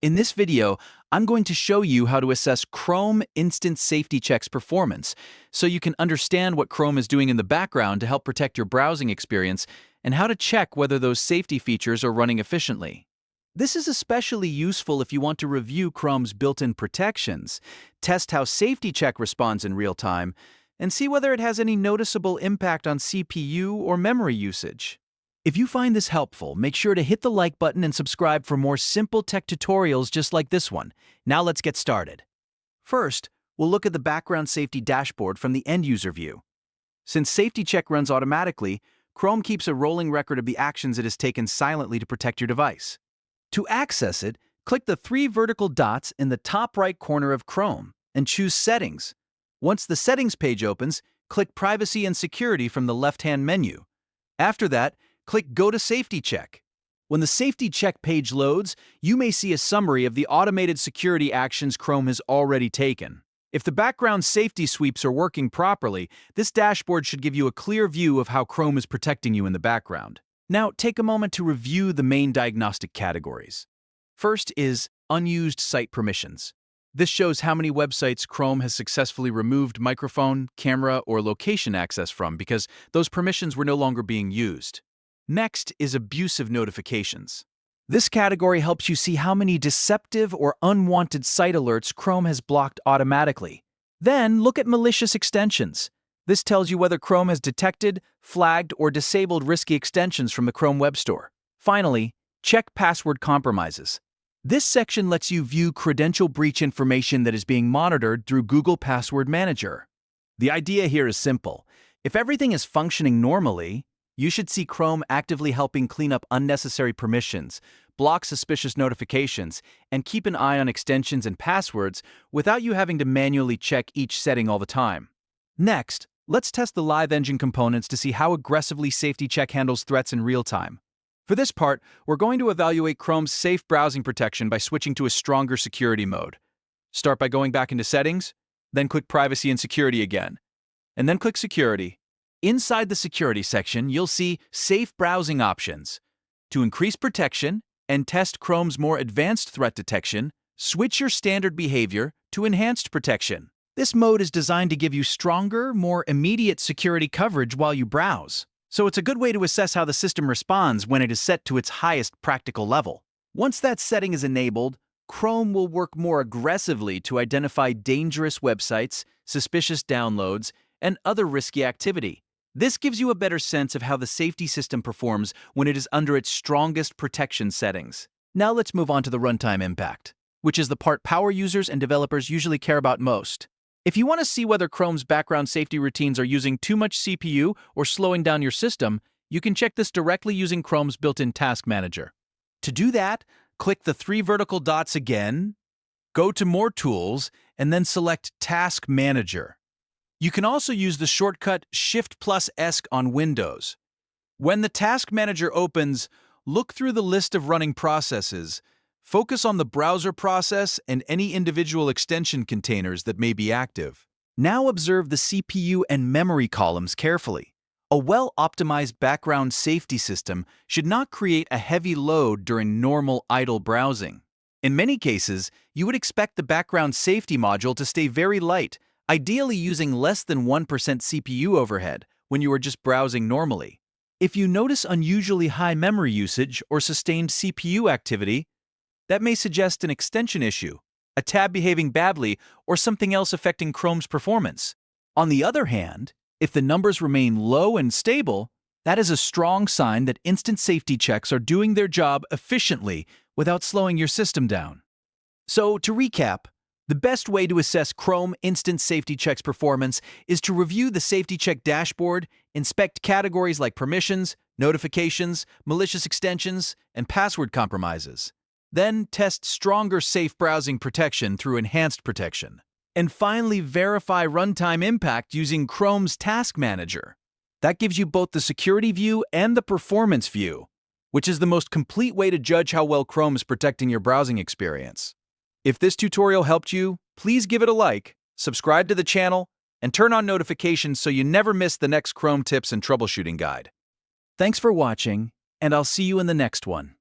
In this video, I'm going to show you how to assess Chrome Instant Safety Check's performance so you can understand what Chrome is doing in the background to help protect your browsing experience and how to check whether those safety features are running efficiently. This is especially useful if you want to review Chrome's built-in protections, test how Safety Check responds in real time, and see whether it has any noticeable impact on CPU or memory usage. If you find this helpful, make sure to hit the like button and subscribe for more simple tech tutorials just like this one. Now let's get started. First, we'll look at the background safety dashboard from the end-user view. Since Safety Check runs automatically, Chrome keeps a rolling record of the actions it has taken silently to protect your device. To access it, click the three vertical dots in the top right corner of Chrome and choose Settings. Once the Settings page opens, click Privacy and Security from the left-hand menu. After that, click Go to Safety Check. When the Safety Check page loads, you may see a summary of the automated security actions Chrome has already taken. If the background safety sweeps are working properly, this dashboard should give you a clear view of how Chrome is protecting you in the background. Now, take a moment to review the main diagnostic categories. First is Unused Site Permissions. This shows how many websites Chrome has successfully removed microphone, camera, or location access from because those permissions were no longer being used. Next is Abusive Notifications. This category helps you see how many deceptive or unwanted site alerts Chrome has blocked automatically. Then look at Malicious Extensions. This tells you whether Chrome has detected, flagged, or disabled risky extensions from the Chrome Web Store. Finally, check Password Compromises. This section lets you view credential breach information that is being monitored through Google Password Manager. The idea here is simple. If everything is functioning normally, you should see Chrome actively helping clean up unnecessary permissions, block suspicious notifications, and keep an eye on extensions and passwords without you having to manually check each setting all the time. Next, let's test the Live Engine components to see how aggressively Safety Check handles threats in real time. For this part, we're going to evaluate Chrome's safe browsing protection by switching to a stronger security mode. Start by going back into Settings, then click Privacy and Security again, and then click Security. Inside the Security section, you'll see Safe Browsing Options. To increase protection and test Chrome's more advanced threat detection, switch your standard behavior to Enhanced Protection. This mode is designed to give you stronger, more immediate security coverage while you browse. So it's a good way to assess how the system responds when it is set to its highest practical level. Once that setting is enabled, Chrome will work more aggressively to identify dangerous websites, suspicious downloads, and other risky activity. This gives you a better sense of how the safety system performs when it is under its strongest protection settings. Now let's move on to the runtime impact, which is the part power users and developers usually care about most. If you want to see whether Chrome's background safety routines are using too much CPU or slowing down your system, you can check this directly using Chrome's built-in Task Manager. To do that, click the three vertical dots again, go to More Tools, and then select Task Manager. You can also use the shortcut Shift+S on Windows. When the Task Manager opens, look through the list of running processes. Focus on the browser process and any individual extension containers that may be active. Now observe the CPU and memory columns carefully. A well-optimized background safety system should not create a heavy load during normal idle browsing. In many cases, you would expect the background safety module to stay very light, ideally using less than 1% CPU overhead when you are just browsing normally. If you notice unusually high memory usage or sustained CPU activity, that may suggest an extension issue, a tab behaving badly, or something else affecting Chrome's performance. On the other hand, if the numbers remain low and stable, that is a strong sign that instant safety checks are doing their job efficiently without slowing your system down. So, to recap, the best way to assess Chrome Instant Safety Check's performance is to review the Safety Check dashboard, inspect categories like permissions, notifications, malicious extensions, and password compromises. Then test stronger safe browsing protection through Enhanced Protection. And finally, verify runtime impact using Chrome's Task Manager. That gives you both the security view and the performance view, which is the most complete way to judge how well Chrome is protecting your browsing experience. If this tutorial helped you, please give it a like, subscribe to the channel, and turn on notifications so you never miss the next Chrome tips and troubleshooting guide. Thanks for watching, and I'll see you in the next one.